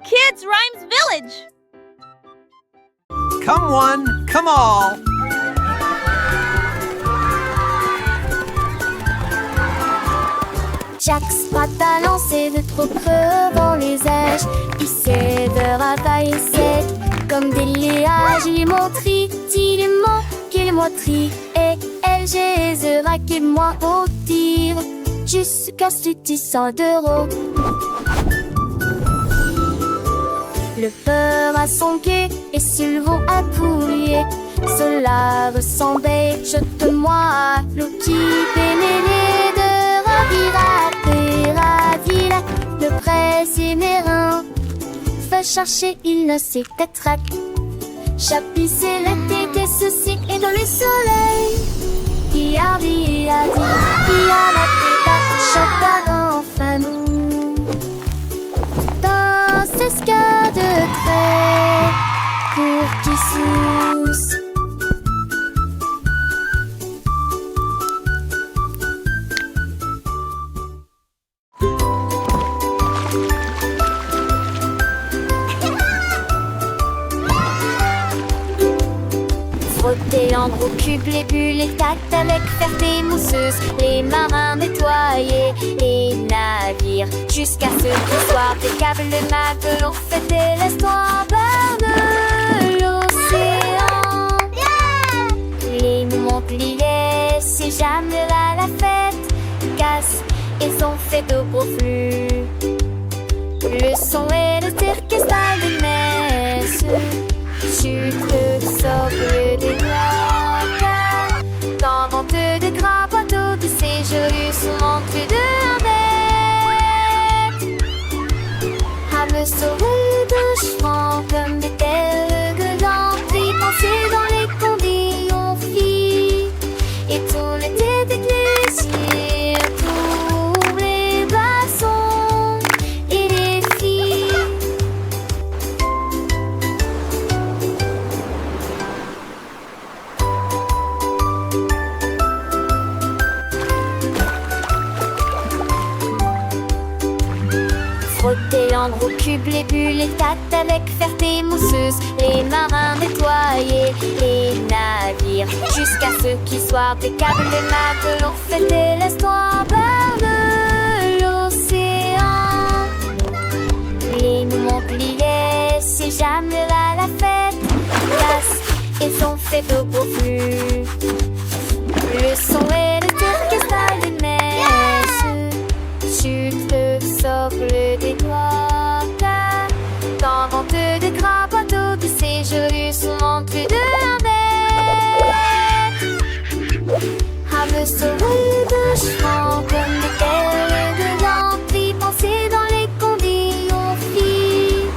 Kids Rhymes Village! Come one, come all. Chaque Spartan lancé de trop crevant les âges. Il s'aidera tailler sec comme des liages. Il montrit, il est mon, qu'il est moi tri. Et elle, j'aisera qu'il moi au tir. Jusqu'à ce 100 d'euros. Le peur à son quai et s'ils vont à poulier. Cela ressemblait, jette-moi à l'eau qui pénérait de ravira. Le presse émérin fait chercher, il ne sait qu'être. Chapissé l'été que ceci est dans le soleil. Qui a dit, qui a la tête, chacun enfin nous. Dans ce cas de trait, pour qui sousse. Frotter en gros cube les bulles, les tacts avec ferté mousseuse. Les marins nettoyer les navires jusqu'à ce qu'au soir des câbles le matelot fêter l'histoire de l'océan. Les Montpellier, c'est jamais là la fête. Casse, ils ont fait de beaux flux. Le son et le orchestre de messe. Sucre, sobre des noix. Dans vente de grands bateaux de séjour sous l'entrée de la à me sauver de chemin comme des telles gueulantes. Puis penser dans les conditions filles. Et tout l'été d'église, tous les glaçons et les filles. Frotter en gros cube les bulles, les tacts avec ferté mousseuse. Les marins nettoyer les navires jusqu'à ce qu'ils soient des câbles de matelot fêter l'histoire de l'océan. Les Montpellier, c'est jamais là la fête. Casse, ils ont fait de beaux flux. Le son et le orchestre de messe. Sucre, sobre des doigts. Dans vente de grands bateaux de séjour sous l'entrée de la mer. À me sauver de chemin comme des telles de l'entrée. Penser dans les conditions filles.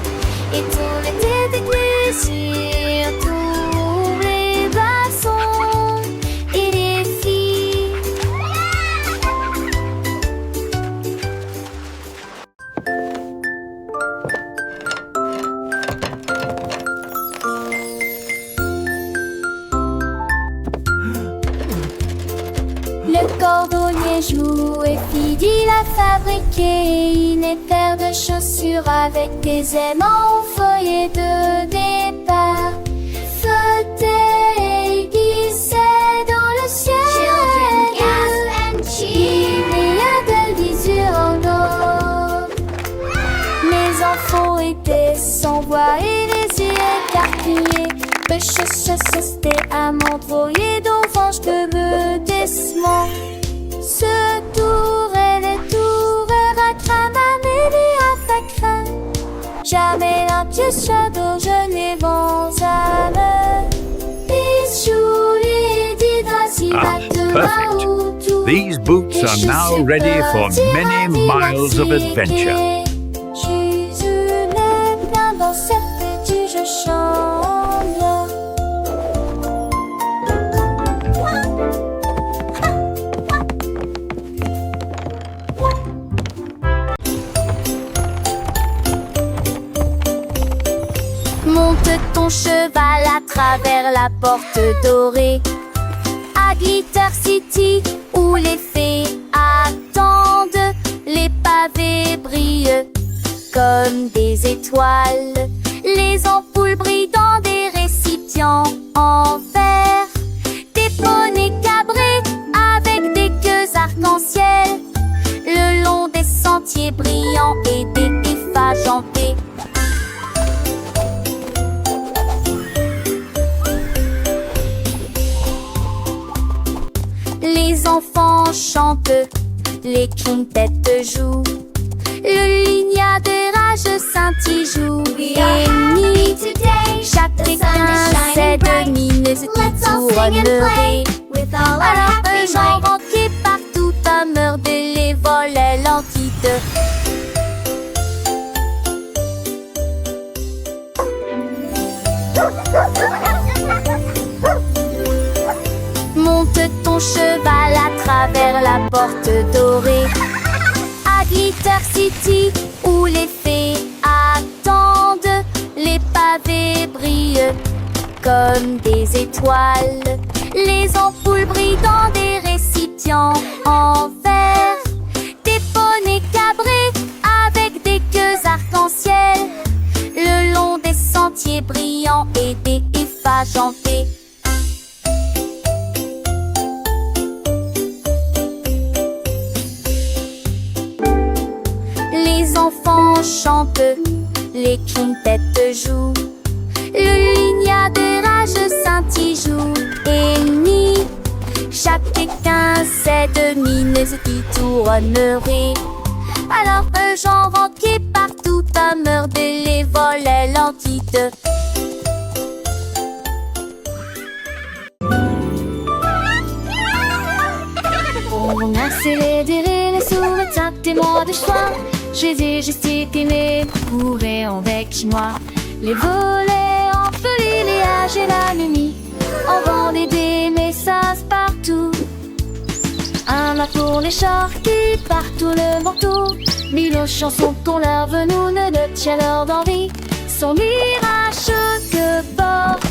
Et tout l'été d'église, tous les glaçons et les filles. Le cordonnier joue et Fidi l'a fabriqué. Une paire de chaussures avec des aimants au feuillet de départ. Flotter et glisser dans le ciel. Children gasp and cheer. Il y a de l'isure en eau. Les enfants étaient sans voix et les yeux écarquillés. C'était à m'envoyer d'orange de redescement. Ce tour et les tours à crame et à ta crainte. Jamais un pied shadow, je n'ai vent à me. Perfect. These boots are now ready for many miles of adventure. Dans cette petite je chante. Monte ton cheval à travers la porte dorée à Glitter City où les fées attendent. Les pavés brillent comme comme des étoiles. Les ampoules brillent dans des récipients en verre. Des poneys cabrés avec des queues arc-en-ciel, le long des sentiers brillants et des ifs agentés. Les enfants chantent, les quintettes jouent, le lignard de rage scintille joue et nie. Chacun sait de mines qui tourneraient. Alors un genre entier partout à meurt de les volets l'entité. Monte ton cheval à travers la porte dorée à Glitter City où les fées attendent. Les pavés brillent comme des étoiles. Les ampoules brillent dans des récipients en verre. Des poneys cabrés avec des queues arc-en-ciel, le long des sentiers brillants et des ifs agentés. Les enfants chantent, les quintettes jouent, le lignard de rage scintille joue et nie. Chacun sait de mines qui tourneraient. Alors un genre entier partout à meurt de les volets l'entité. On a célébré les sourds, témoins de choix. J'ai gesticulé, couré avec moi. Les volets en folie, les âges et la nuit. On vendait des messages partout. Un mât pour les chars qui partout le manteau. Mille chansons qu'on leur nous ne tient leur d'envie. Son mirage que porte.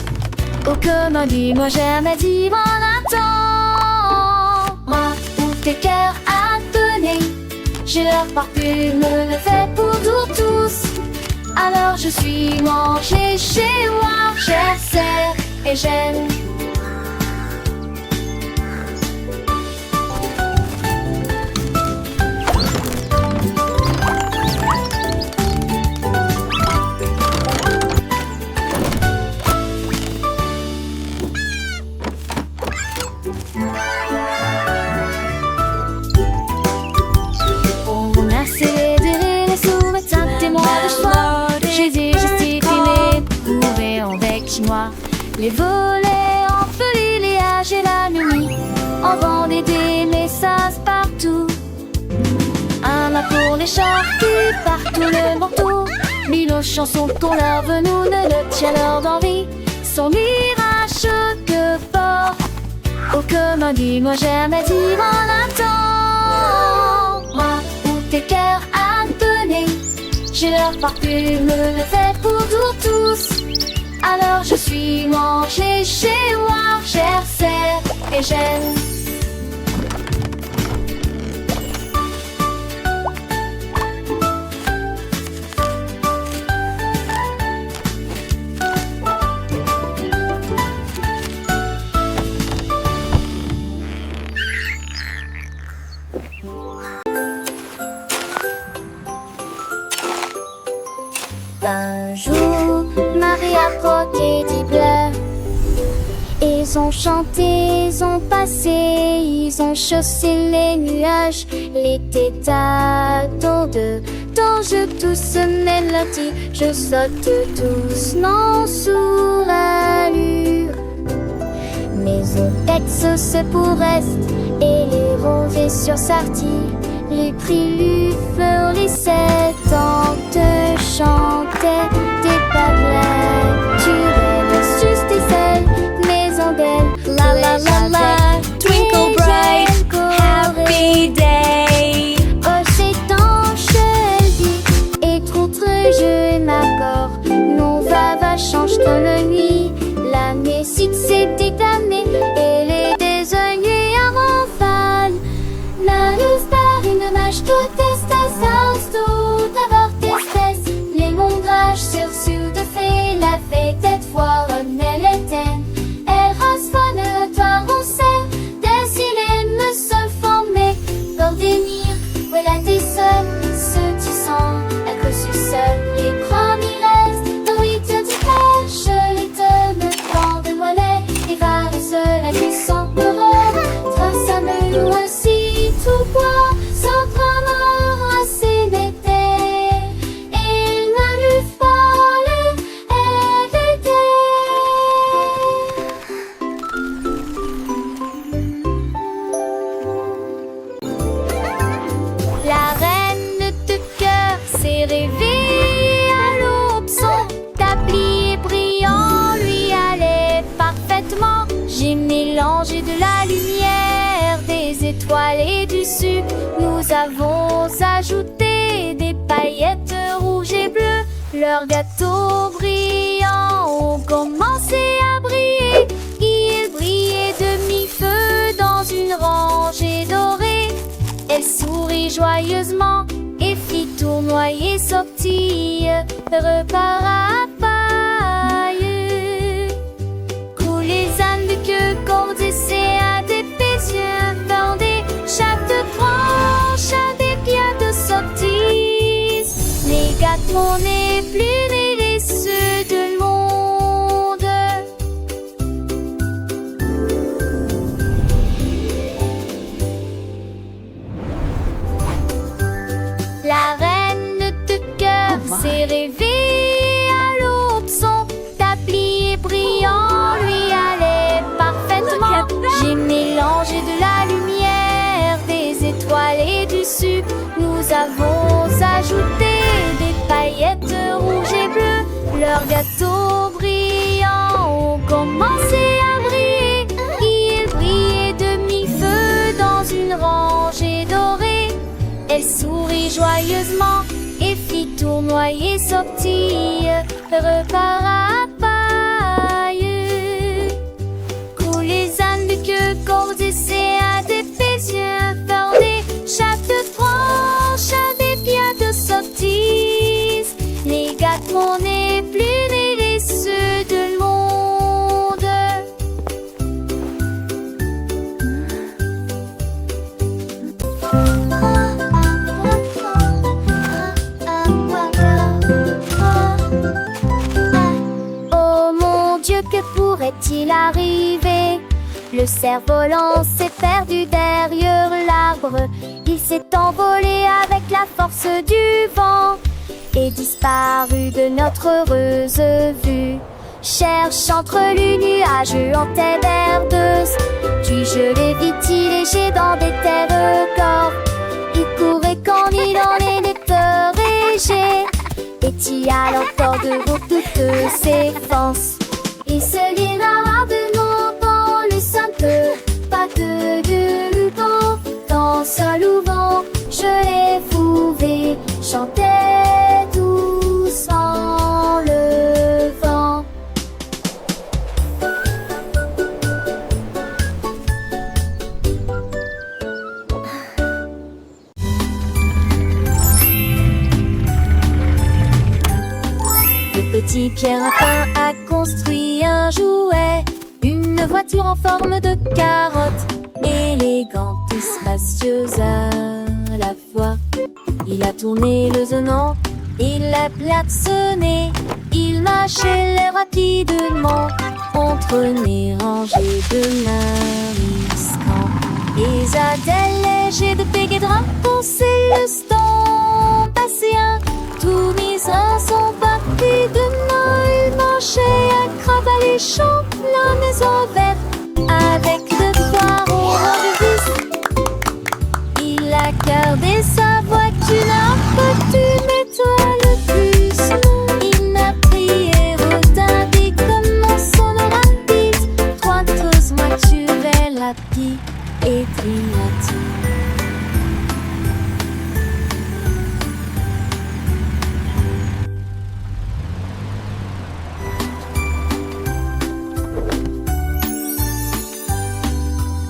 Oh comme un dit, moi jamais dit mon attend. Moi, où tes cœurs à donner. J'ai leur parfume, le fait pour nous tous. Alors je suis mangée chez moi, j'essaie et j'aime. Les volets en folie, les âges et la nuit. On vendait des messages partout. Un mât pour les chars qui partout le manteau. Mille chansons qu'on leur veut nous ne tient leur d'envie. Son mirage que porte. Oh comme un dit, moi jamais dit mon attend. Moi où tes cœurs à donner. J'ai leur parfume, le fait pour nous tous. Alors je suis mangée chez moi, j'essaie et j'aime. Un jour, Marie a croqué des bleus. Ils ont chanté, ils ont passé, ils ont chaussé les nuages. L'été t'attend dont je tousse mélodie. Je saute doucement sous l'allure. Mes oreilles se pourrest et les roses sur sortie. Les prix furent les 7 ans te chantaient des baguettes. Tu rêves juste des ailes, maison d'elle. La la la la, twinkle bright, happy day. Oh c'est ange, elle dit, et contre je m'accorde. Non va change dans la nuit. La musique s'est déclamée et les désoignés avant fan. La luz par une mâche tout est à sa réveillé à l'aube. Son tablier brillant lui allait parfaitement. J'ai mélangé de la lumière, des étoiles et du sucre. Nous avons ajouté des paillettes rouges et bleues. Leurs gâteaux brillants ont commencé à briller. Ils brillaient de mi-feu dans une rangée dorée. Elle sourit joyeusement et fit tournoyer sortie, repart à paille. Coulent les ânes de queue, cordes et à des pétiens bordés. Chaque branche a des pierres de sortie. Les gâteaux n'est plus les ceux de monde. La reine de cœur s'est réveillée à l'aube. Son tablier brillant lui allait parfaitement. J'ai mélangé de la lumière, des étoiles et du sucre. Nous avons ajouté des paillettes rouges et bleues. Leurs gâteaux brillants ont commencé à briller. Ils brillaient de mi-feu dans une rangée dorée. Elle sourit joyeusement et fit tournoyer sortie, repart à paille. Coulent les ânes de queue, cordes et à des pétiens bordés. Chaque branche a des pierres de sortie. Les gâteaux n'est plus les ceux de monde. Oh mon Dieu, que pourrait-il arriver? Le cerf-volant s'est perdu derrière l'arbre. Il s'est envolé avec la force du vent et disparu de notre heureuse vue. Cherche entre les nuages en terre herbeuse. Puis-je les vis léger dans des terres corps. Il courait quand il en était réger. Et y a l'encore de route toutes ses forces. Il se lira de dans le simple pas de loup dans seul ou vent. Je l'ai trouvé, chantait doucement le vent. Le petit Pierre Lapin a construit un jouet, une voiture en forme de carotte, élégante et spacieuse à la fois. Il a tourné le zonant, il l'a klaxonné, il marchait rapidement entre les rangées de mariscants. Et Adèle léger de Péguédrin pensait le stand passéen. Tous mes uns sont partis de Noël, marchaient à crabe les champs, la maison verte avec de foires au vis. Il a gardé sa voiture, n'a pas tu mets-toi le plus. Il n'a prié retardé comme mon son rapide. Trois tous voitures rapide et triative.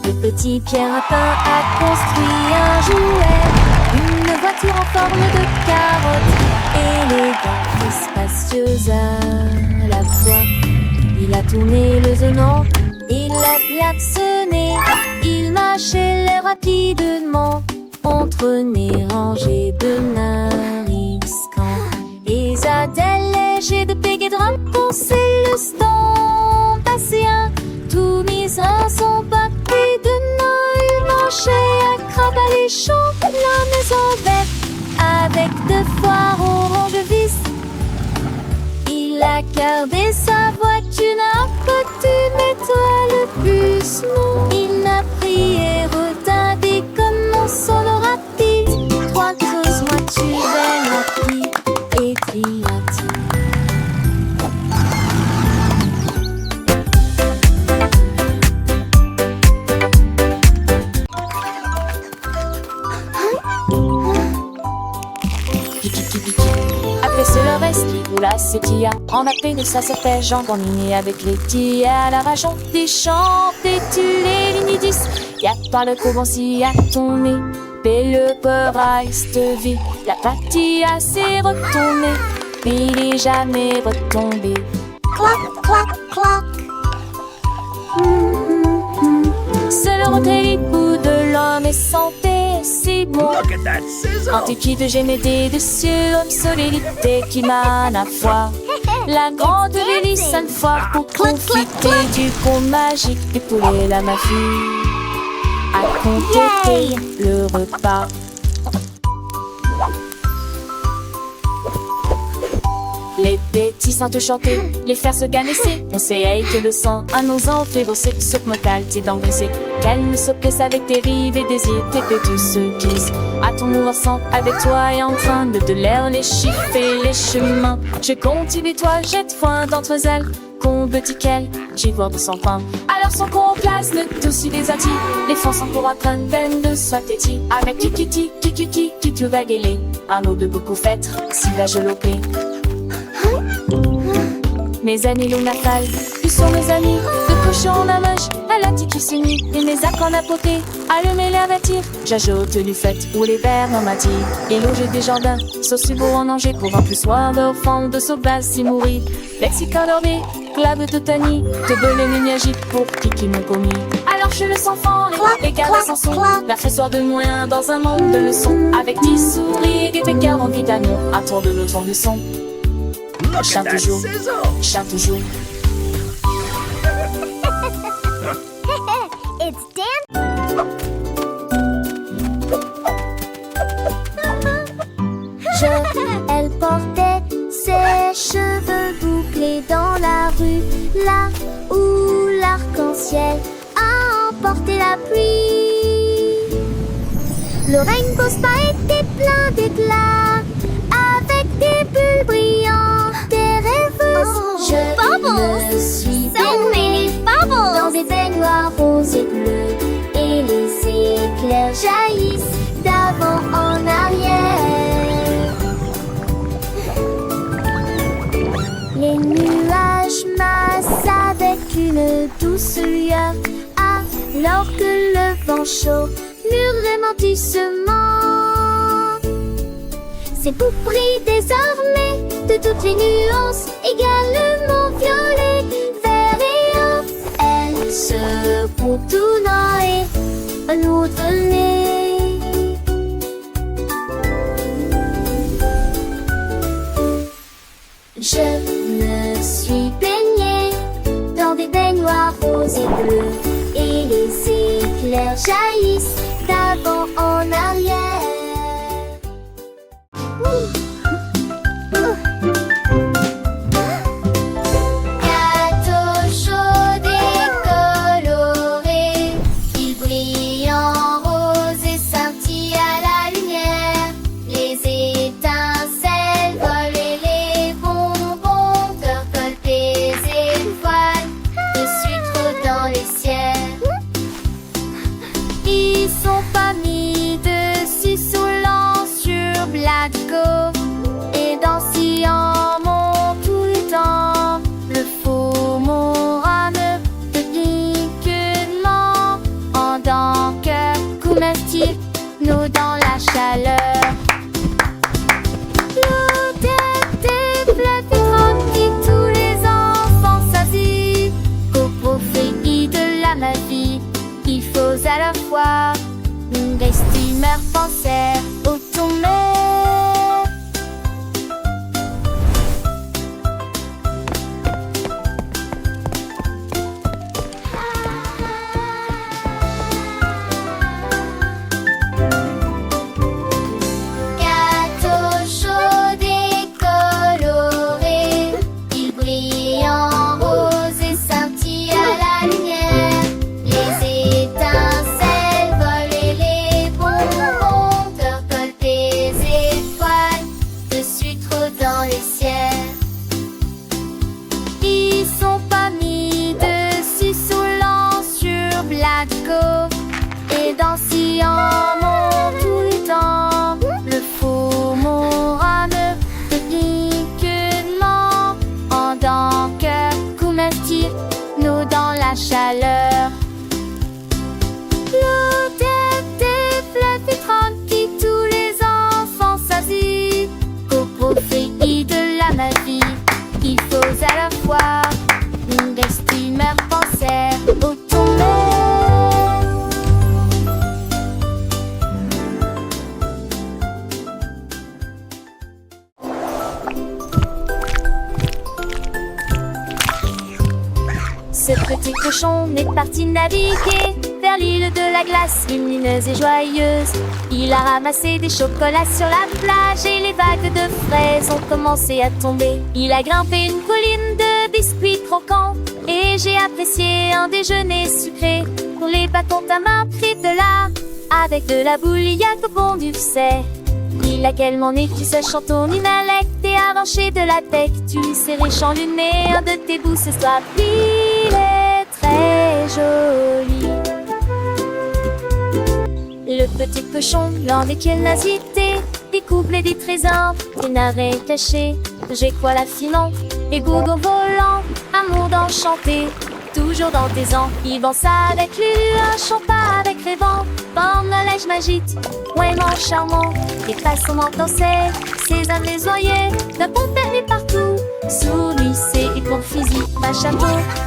Le petit Pierre Lapin a construit un jouet, une voiture en forme de carotte, élégante et spacieuse à la fois. Il a tourné le zonant, il l'a klaxonné, il marchait rapidement entre les rangées de mariscants. Et Adèle léger de Péguédrin pensait le stand passéen. Tous mes uns sont partis de Noël, marchaient à crabe les champs, la maison verte avec de foires orange vis. Il a gardé sa voiture, n'a pas tu mets-toi le plus. Non, il n'a prié retardé comme mon son rapide. Trois grosses voitures rapides. baisse le reste, qui roule à ses tias. En appel de sa serpège, en ligne avec les tias. À la rage, on déchante, et tu les lignes 10. Y'a par le couvancier à ton nez. Et le peur te vit. La patilla s'est retournée. Il est jamais retombé. Cloc, cloc, cloc. C'est le rotélipo de l'homme et santé, si bon. Look at that sizzle! Antiquipe génédé de cieux, homme solidité qui mène à foi. La grande hélice une fois pour profiter du conte magique des poulets, la mafie. À compléter le repas. Les petits sentent chanter, les faire se ganesser. On sait que le sang à nos enfants fait bosser ce motal, t'es d'engraisser. Qu'elle ne se plaise avec tes rives et désirs, t'es que tout se glisse. À ton nouveau sang, avec toi et en train de te l'air les chiffres et les chemins. Je continue toi, jette foin d'entre ailes. Combe tickel, j'y vois de son pain. Alors son qu'on place le dessus des attis. Les fonds sont pour apprendre peine de soit téti. Avec kikiti, kikiti, tu vas guéler. Un eau de beaucoup fêtre, si va je l'opé. Mes amis l'onafal, plus sont mes amis. De cochon la moche, à la tiki s'unit. Et mes arcs en apoté, allumer l'air d'attir. J'ajoute du fait, ou les verres en matière. Et loger des jardins, sauce beau en danger. Pour un plus soir de fond de sauvage si mourir. Lexicon dormé, clave de tani. De belé l'énergie pour qui m'ont commis. Alors je le sens fort, les gars sans son. La soir de moins dans un monde de leçons. Avec 10 sourires et pécards en vitamine. À tour de le ton du son. Look Chante at that toujours, sizzle! chante toujours. It's Dan. Elle portait ses cheveux bouclés dans la rue, là où l'arc-en-ciel a emporté la pluie. Le rainbow spa était plein d'éclats, avec des bulles brillantes, des rêveuses. Je me suis baignée dans des baignoires roses et bleues, et les éclairs jaillissent d'avant en arrière. Les nuages massent avec une douce lueur, alors que le vent chaud murmure doucement. Ses bouts brillent désormais de toutes les nuances, également violet, vert et or. Elle se contourna et nous donnait. Je me suis baignée dans des baignoires roses et bleues, et les éclairs jaillissent d'avant en arrière. Gâteau chaud et coloré, il brille en rose et scintille à la lumière. Les étincelles volent et les bonbons percolent des étoiles de sucre dans les ciels. Ils sont pas mis dessus Ce petit cochon est parti naviguer vers l'île de la glace, lumineuse et joyeuse. Il a ramassé des chocolats sur la plage et les vagues de fraises ont commencé à tomber. Il a grimpé une colline de biscuits croquants et j'ai apprécié un déjeuner sucré. Pour les bâtons ta main pris de là, avec de la bouilliade au bon du sait. Il a quellement né, tu sais, chantons une intellecte et arraché de la tête. Tu lui serrais chanluné un de tes bouts ce soir. Il est très joli. Le petit cochon, lent des curiosités, découvre des trésors, des narets cachés. J'ai quoi la finon, et bourgeons volants, amour d'enchanté. Toujours dans tes ans, il danse avec lui, un chanta avec les vents. Bande le lèche magique, ouais mon charmant. Et passe son menton sec, ses âmes les oyer, d'un pont perdu partout. Sous lui c'est et pour fusil, un chapeau,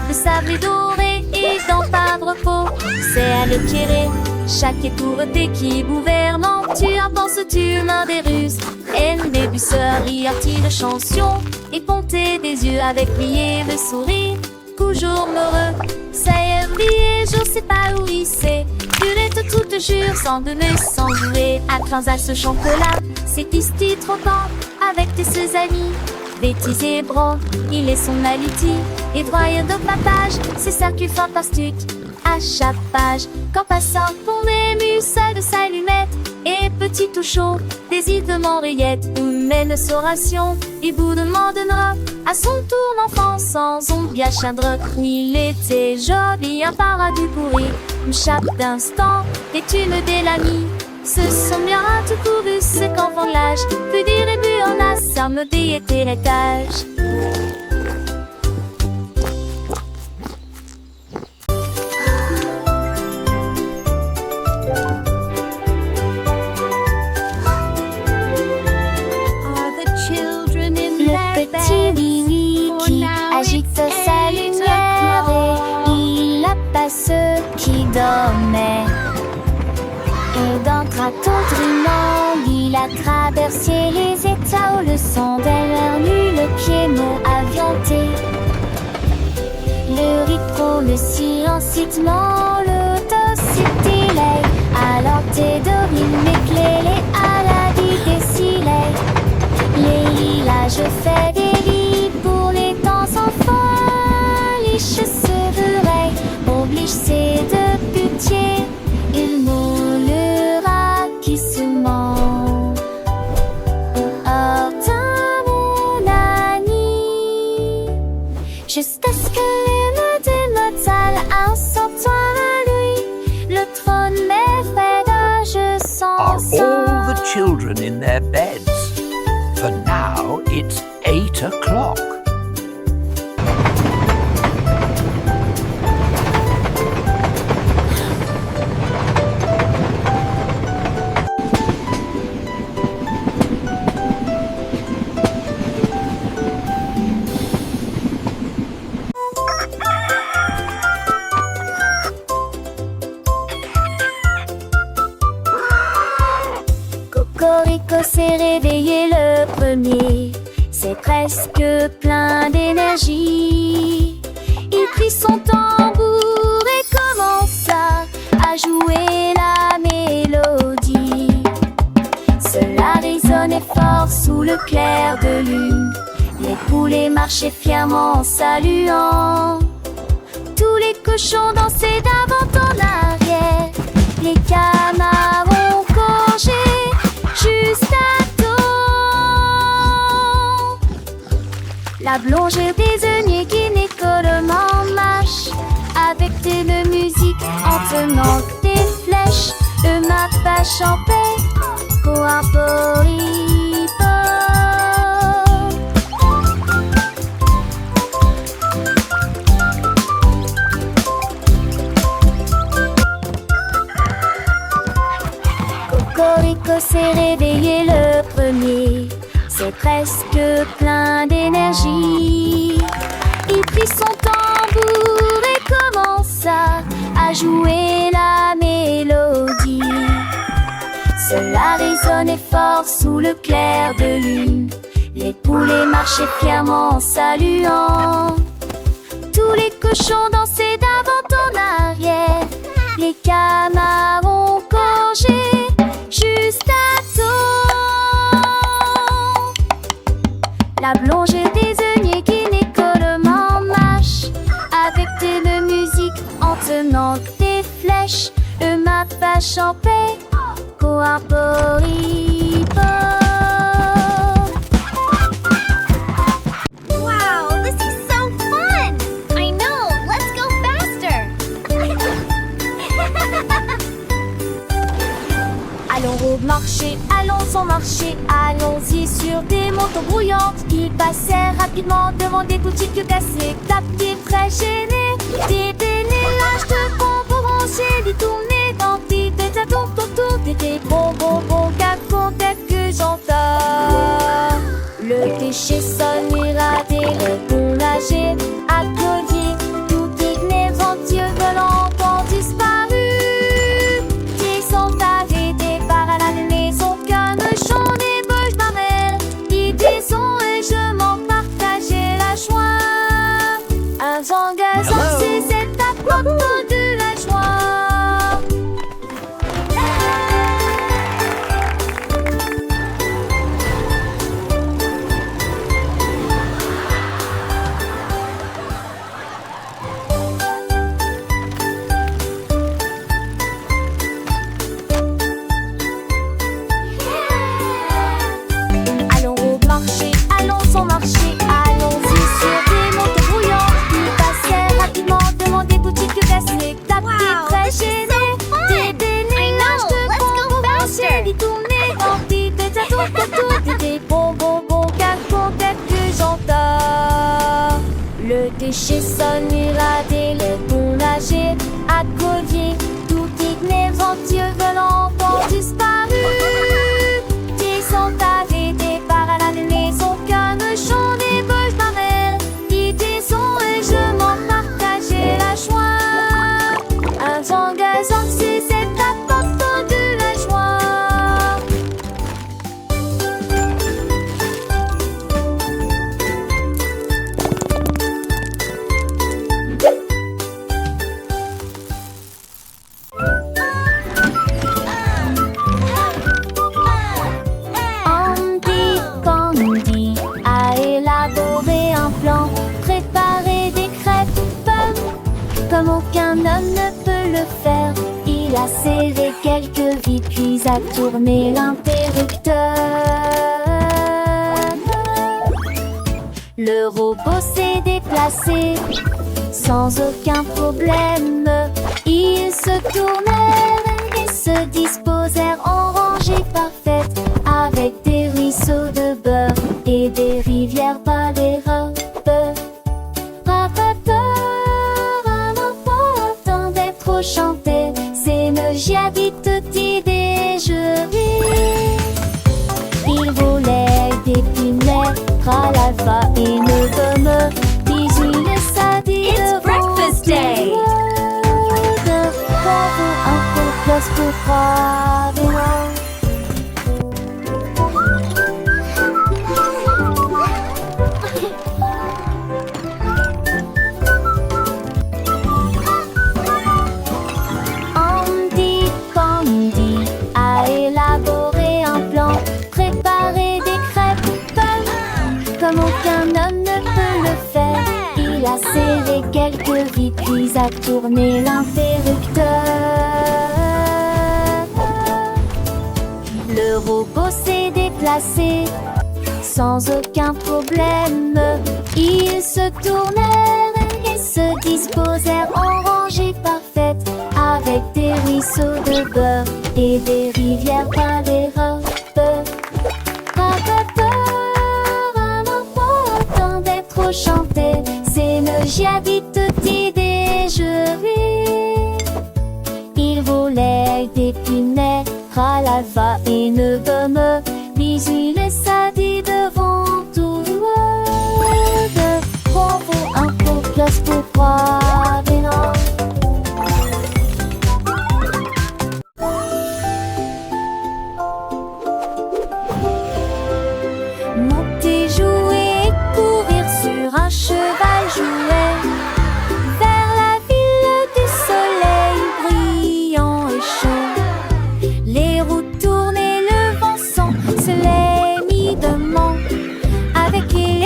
de sable doré et dans pas de repos. C'est à l'éclairer, chaque étourté qui gouvernant. Tu en penses, tu mains des ruses, et une débusserie artie de chanson. Et ponter des yeux avec lui et le sourire. Toujours heureux, ça y est oublié, je sais pas où il sait. Purette tout te jure, sans donner, sans jouer. À transal ce chocolat, c'est ici trop temps. Avec tes ses amis, bêtises et bras, il est son aliti. Et broyeur de papage, c'est circuit fantastique. À chaque page, quand passant pour ému, seul de sa lunette. Et petit tout chaud, désir de m'enrayette. Humaine sauration, il vous demandera à son tour l'enfant sans ombre à chindre. Il était joli, un paradis pourri. Chaque instant, et tu me délamis. Ce sont bien tout couru, c'est qu'enfant l'âge. Plus dire et plus en a, ça me était l'étage. Agite sa lumière et il abat ceux qui dormaient. Et d'un traton triangle, il a traversé les états où le son derrière lui, le piano avianté. Le rythme, le silencitement, l'autocité, alors tes dorines éclairées à la vie des silets. Les lilas, je fais des lits pour les temps enfants. Liche severet, oblige ses deux putiers. Il moulera qui se ment. Mon ami, jusqu'à ce que les mains de notre salle un sortant à lui. Le trône m'effraie, je Are sens all the children in their beds? For now, it's 8 o'clock. Cocorico s'est réveillé le premier. C'est presque plein d'énergie. Il prit son tambour et commença à jouer la mélodie. Cela résonnait fort sous le clair de lune. Les poulets marchaient fièrement en saluant. Tous les cochons dansaient d'avant en arrière. Les canards ont congé juste à temps. La blongère désignée qui n'écolement marche avec de musique en tenant des flèches. Le mapache en paix pour un poripo. Cocorico s'est réveillé le premier. C'est presque plein d'énergie. Il prit son tambour et commença à jouer la mélodie. Cela résonnait fort sous le clair de lune. Les poulets marchaient fièrement en saluant. Tous les cochons dansaient d'avant en arrière. Les canards ont gorgé juste à temps. La blonge désignait qui l'écolement marche avec de musique en tenant des flèches. Le mappa champait coarporipo. Wow, this is so fun! I know, let's go faster! Allons au marché, allons au marché, allons-y sur des motos brouillantes. Ils passèrent rapidement devant des boutiques cassées, tapis très gênés. Des dénilages de bonbons rangés, des tournées d'anti, des atons autour, des bonbons, qu'à que j'entends. Le péché sonira dès le boulanger, à collier, tout digné, ventieux, volant, ont disparu. Qui sont arrêtés par la maison, qu'un chant des boches d'amel. Ils disons et je m'en partageais la joie. Un vent gazant, c'est cette apporte de la joie. Allons au marché, allons au marché, allons-y sur des motos brouillantes. Ils passèrent rapidement devant des boutiques cassées, tapis Wow, très this is gênés. so fun. Des dénilages I know, de let's go bonbons faster. rangés, des tournées d'anti, des atouts autour, des bonbons, qu'à que j'entends. Le déchet sonira dès le boulanger, à collier, tout digné, ventieux, volant, ont disparu. Qui sont arrêtés par la maison, qu'un chant des boches d'amel. Qui disons et je m'en partageais la joie. Un vent gazant, c'est cette apporte de la joie. Andy Candy a élaboré un plan, préparé des crêpes pommes comme aucun homme ne peut le faire. Il a serré quelques vis puis a tourné l'interrupteur. Le robot s'est déplacé sans aucun problème. Ils se tournèrent et se disposèrent en rangée parfaite, avec des ruisseaux de beurre et des rivières par les robes. Attendait trop chanter, c'est me j'habite tutti déjeuner. Il volait des pinets, ralava et ne gomme. Bisous le sadi. It's breakfast day. Un peu plus pour croire. Andy Candy a élaboré un plan, préparé des crêpes pommes comme aucun homme ne peut le faire. Il a serré quelques vis puis a tourné l'interrupteur. Le robot s'est déplacé sans aucun problème. Ils se tournèrent et se disposèrent en rangée parfaite, avec des ruisseaux de beurre et des rivières par les robes. Attendait trop chanter, c'est me j'habite tutti déjeuner. Il volait des pinets, ralava et ne gomme. Bisous le sadi devant tout le monde. Bravo, un peu plus pour croire, mais non. Monter, jouer et courir sur un cheval jouet.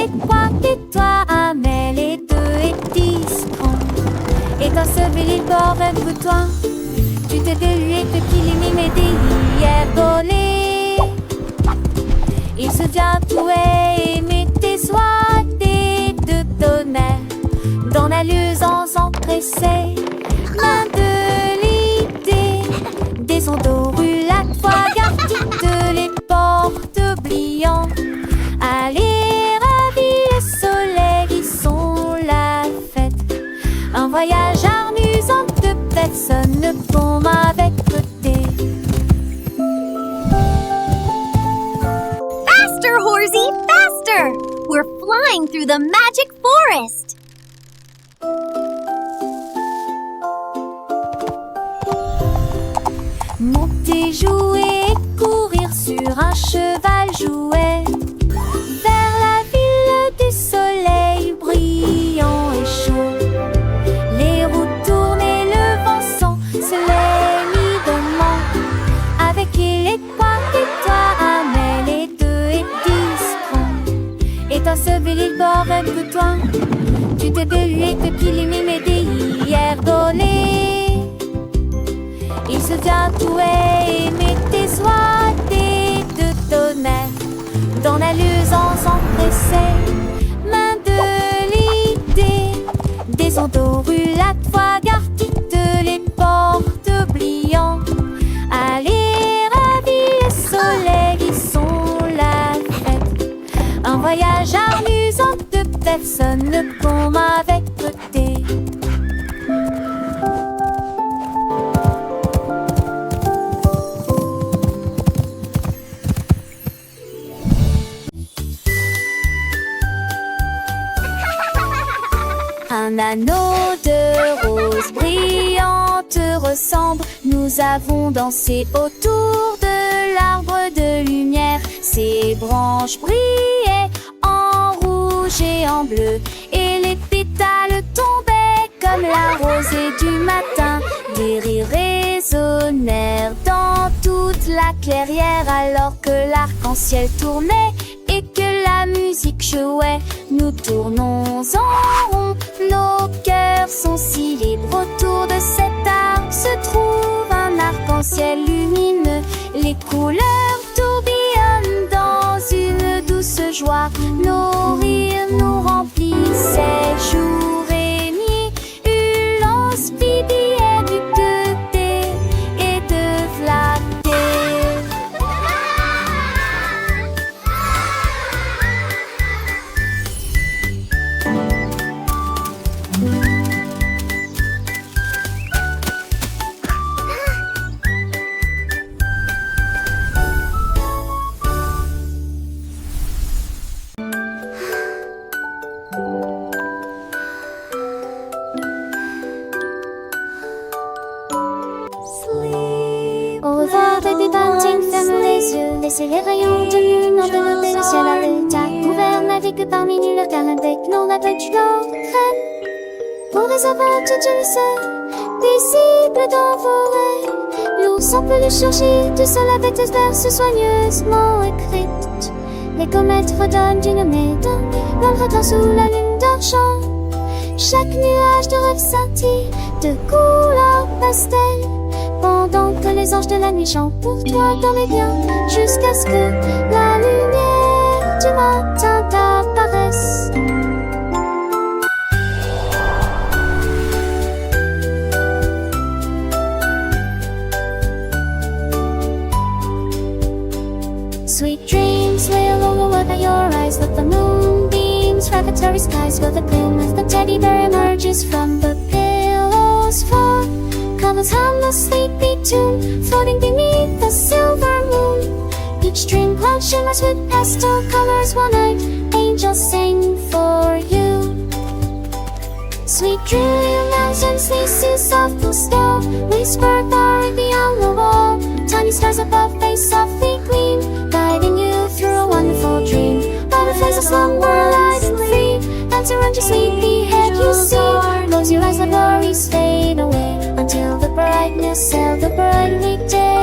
est quoi? Et toi, Amel, et 2 et 10 ans. Et toi, ce bel bord un bouton. Tu t'es délué de qu'il mais hier volé. Il se vient tout et mettez soit des deux tonnerres dans la luisance empressée. Main de l'idée, des ondes roulades, fois garde toutes les portes oubliant. Allez, ravis le soleil, ils sont la fête. Un voyage amusant de personne bon avec côté. Faster, Horsey, faster! We're flying through the magic forest. Monter, jouer et courir sur un cheval jouet vers la ville du soleil brillant et chaud. Les roues tournent et le vent sent se les mi-demain. Avec il et quoi et toi, Amel, et 2 et 10 ans. Et toi, ce bel bord un peu toi. Tu t'es délué depuis les médés hier volé. Il se vient tout et mettez soit des deux tonnerres dans la luisance empressée. Main de l'idée, des ondes roulades, fois garde toutes les portes oubliant. Allez, ravis le soleil, ils sont la fête. Un voyage amusant de personne comme avec côté. Un anneau de rose brillante ressemble. Nous avons dansé autour de l'arbre de lumière. Ses branches brillaient en rouge et en bleu. Et les pétales tombaient comme la rosée du matin. Des rires résonnèrent dans toute la clairière alors que l'arc-en-ciel tournait et que la musique jouait. Nous tournons en rond, nos cœurs sont si libres. Autour de cet arc se trouve un arc-en-ciel lumineux. Les couleurs tourbillonnent dans une douce joie. Nos rires nous remplissaient jour et nuit. Ulance, Bibi et du côté et de flatter. Au revoir, baby bunting, ferme les yeux. Laissez les rayons de lune envelopper le ciel à l'état couvert. Navigue parmi nulle calme avec nos navires crème. Pour les aventures, je le sais, visible dans vos rêves. L'ours en peluche surgit du sol avec des verses soigneusement écrites. Les comètes redonnent d'une médaille, l'ombre redonne sous la lune d'argent. Chaque nuage de rêve scintille de couleurs pastel. Pendant que les anges de la nuit chantent pour toi dans les biens, jusqu'à ce que la lumière du matin t'apparaisse. Sweet dreams lay along the world at your eyes. Let the moonbeams revelatory skies fill the gloom as the teddy bear emerges from the pillow's fall. Covers harmless sleepy tune, floating beneath the silver moon. Each dream cloud shimmers with pastel colors. One night, angels sing for you. Sweet dream mountains, leases soft blue snow. Whisper far beyond the wall. Tiny stars above face softly gleam, guiding you through a wonderful dream. Butterflies as long while light and free, dance around your sleepy head you see. Close your eyes, let worries fade away until the brightness of the bright weekday.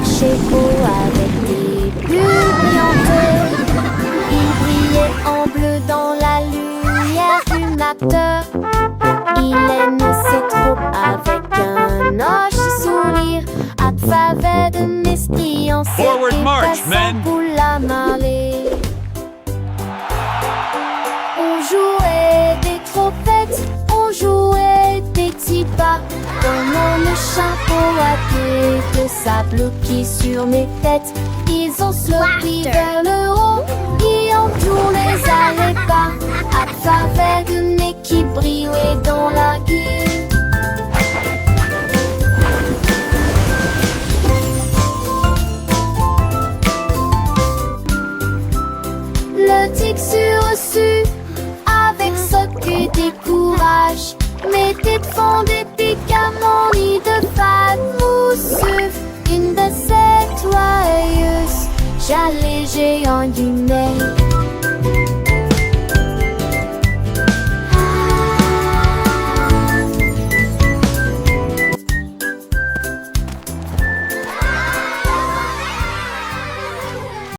marchait haut avec des bulles brillantes. Il brillait en bleu dans la lumière du matin. Il aimait ses troupes avec un hoche sourire. À travers de l'esprit en Forward march, men. pour la marée. On jouait des trompettes, on jouait des petits pas. Dans le chapeau à queue de sable qui sur mes têtes. Ils ont sloppy vers le haut et on tournait à les pas. À travers de nez qui brillait dans la gueule. Le tic sur-reçu, avec ce que des courages, mettait de fond des piquants ni de fat mousseux. Une de ces joyeuses, j'allais géant du nez.